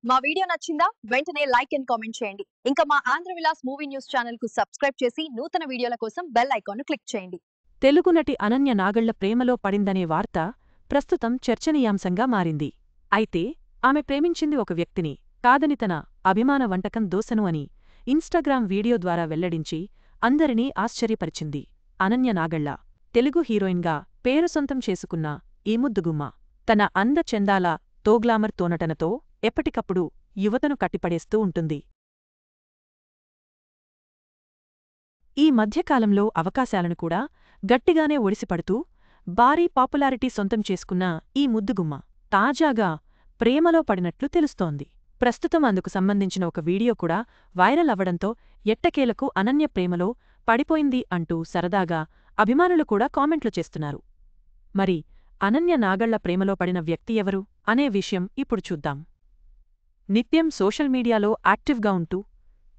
మా వీడియో నచ్చిందా? వెంటనే లైక్ అండ్ కామెంట్ చేయండి. ఇంకా మా Andhra Vilas movie news channel కు సబ్స్క్రైబ్ చేసి నూతన వీడియోల కోసం బెల్ ఐకాన్ ను క్లిక్ చేయండి. తెలుగు నటి అనన్య నాగళ్ల ప్రేమలో పడిందనే వార్త ప్రస్తుతం చర్చనీయాంశంగా మారింది. అయితే ఆమె ప్రేమించింది ఒక వ్యక్తిని, కాదని తన అభిమాన వంటకం దోసను అని ఇన్‌స్టాగ్రామ్ వీడియో ద్వారా వెల్లడించి అందరినీ ఆశ్చర్యపరిచింది. అనన్య నాగళ్ల తెలుగు హీరోయిన్గా పేరు సొంతం చేసుకున్న ఈ ముద్దుగుమ్మ తన అందచందాల తోగ్లామర్ తోనటనతో ఎప్పటికప్పుడు యువతను కట్టిపడేస్తూ ఉంటుంది. ఈ మధ్యకాలంలో అవకాశాలను కూడా గట్టిగానే ఒడిసిపడుతూ భారీ పాపులారిటీ సొంతం చేసుకున్న ఈ ముద్దుగుమ్మ తాజాగా ప్రేమలో పడినట్లు తెలుస్తోంది. ప్రస్తుతం అందుకు సంబంధించిన ఒక వీడియో కూడా వైరల్ అవ్వడంతో ఎట్టకేలకు అనన్య ప్రేమలో పడిపోయింది అంటూ సరదాగా అభిమానులు కూడా కామెంట్లు చేస్తున్నారు. మరి అనన్య నాగళ్ల ప్రేమలో పడిన వ్యక్తి ఎవరు అనే విషయం ఇప్పుడు చూద్దాం. నిత్యం సోషల్ మీడియాలో యాక్టివ్గా ఉంటూ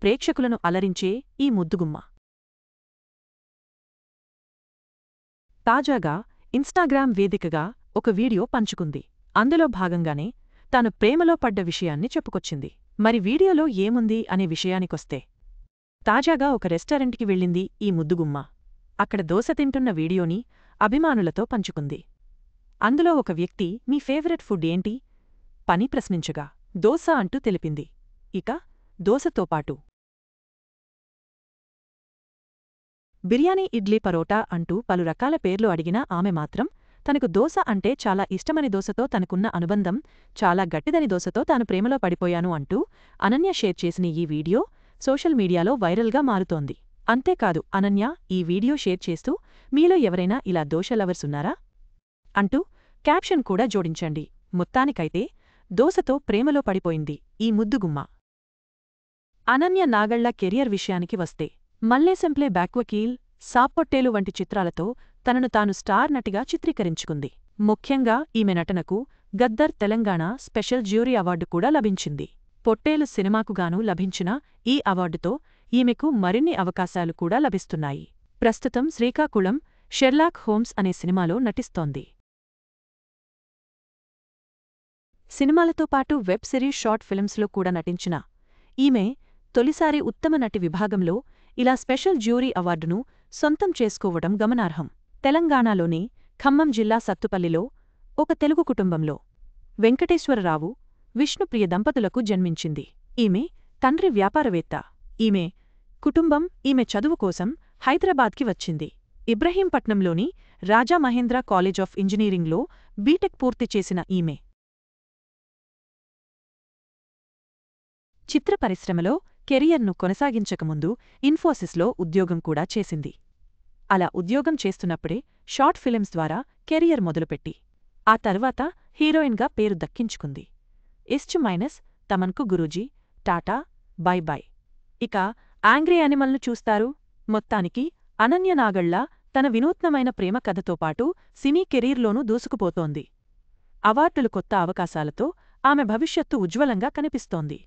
ప్రేక్షకులను అలరించే ఈ ముద్దుగుమ్మ తాజాగా ఇన్‌స్టాగ్రామ్ వేదికగా ఒక వీడియో పంచుకుంది. అందులో భాగంగానే తాను ప్రేమలో పడ్డ విషయాన్ని చెప్పుకొచ్చింది. మరి వీడియోలో ఏముంది అనే విషయానికొస్తే, తాజాగా ఒక రెస్టారెంట్కి వెళ్ళింది ఈ ముద్దుగుమ్మ. అక్కడ దోస తింటున్న వీడియోని అభిమానులతో పంచుకుంది. అందులో ఒక వ్యక్తి మీ ఫేవరెట్ ఫుడ్ ఏంటి పని ప్రశ్నించగా దోస అంటూ తెలిపింది. ఇక దోసతో పాటు బిర్యానీ, ఇడ్లీ, పరోటా అంటూ పలు రకాల పేర్లు అడిగిన ఆమె మాత్రం తనకు దోస అంటే చాలా ఇష్టమని, దోసతో తనకున్న అనుబంధం చాలా గట్టిదని, దోసతో తాను ప్రేమలో పడిపోయాను అంటూ అనన్య షేర్ చేసిన ఈ వీడియో సోషల్ మీడియాలో వైరల్గా మారుతోంది. అంతేకాదు అనన్య ఈ వీడియో షేర్ చేస్తూ మీలో ఎవరైనా ఇలా దోశ లవర్స్ ఉన్నారా అంటూ క్యాప్షన్ కూడా జోడించండి. మొత్తానికైతే దోసతో ప్రేమలో పడిపోయింది ఈ ముద్దుగుమ్మ. అనన్య నాగళ్ల కెరియర్ విషయానికి వస్తే, మల్లేసంప్లే బ్యాక్వకీల్, సాప్పొట్టేలు వంటి చిత్రాలతో తనను తాను స్టార్ నటిగా చిత్రీకరించుకుంది. ముఖ్యంగా ఈమె నటనకు Gaddar Telangana special jury award కూడా లభించింది. పొట్టేలు సినిమాకుగాను లభించిన ఈ అవార్డుతో ఈమెకు మరిన్ని అవకాశాలు కూడా లభిస్తున్నాయి. ప్రస్తుతం శ్రీకాకుళం షెర్లాక్ హోమ్స్ అనే సినిమాలో నటిస్తోంది. సినిమాలతో పాటు వెబ్ సిరీస్, షార్ట్ ఫిల్మ్స్లో కూడా నటించిన ఈమె తొలిసారి ఉత్తమ నటి విభాగంలో ఇలా స్పెషల్ జ్యూరీ అవార్డును సొంతం చేసుకోవడం గమనార్హం. తెలంగాణలోని ఖమ్మం జిల్లా సత్తుపల్లిలో ఒక తెలుగు కుటుంబంలో వెంకటేశ్వరరావు, విష్ణుప్రియ దంపతులకు జన్మించింది. ఈమె తండ్రి వ్యాపారవేత్త. ఈమె కుటుంబం ఈమె చదువు కోసం హైదరాబాద్కి వచ్చింది. ఇబ్రహీంపట్నంలోని రాజా మహేంద్ర కాలేజ్ ఆఫ్ ఇంజనీరింగ్లో బీటెక్ పూర్తి చేసిన ఈమె చిత్ర పరిశ్రమలో కెరియర్ను కొనసాగించకముందు ఇన్ఫోసిస్లో ఉద్యోగం కూడా చేసింది. అలా ఉద్యోగం చేస్తున్నప్పుడే షార్ట్ ఫిలిమ్స్ ద్వారా కెరియర్ మొదలుపెట్టి ఆ తర్వాత హీరోయిన్గా పేరు దక్కించుకుంది. ఇష్టు మైనస్, తమన్కు గురూజీ, టాటా, బై బై, ఇక యాంగ్రీ యానిమల్ను చూస్తారు. మొత్తానికి అనన్య నాగళ్ల తన వినూత్నమైన ప్రేమ కథతో పాటు సినీ కెరీర్లోనూ దూసుకుపోతోంది. అవార్డులు, కొత్త అవకాశాలతో ఆమె భవిష్యత్తు ఉజ్వలంగా కనిపిస్తోంది.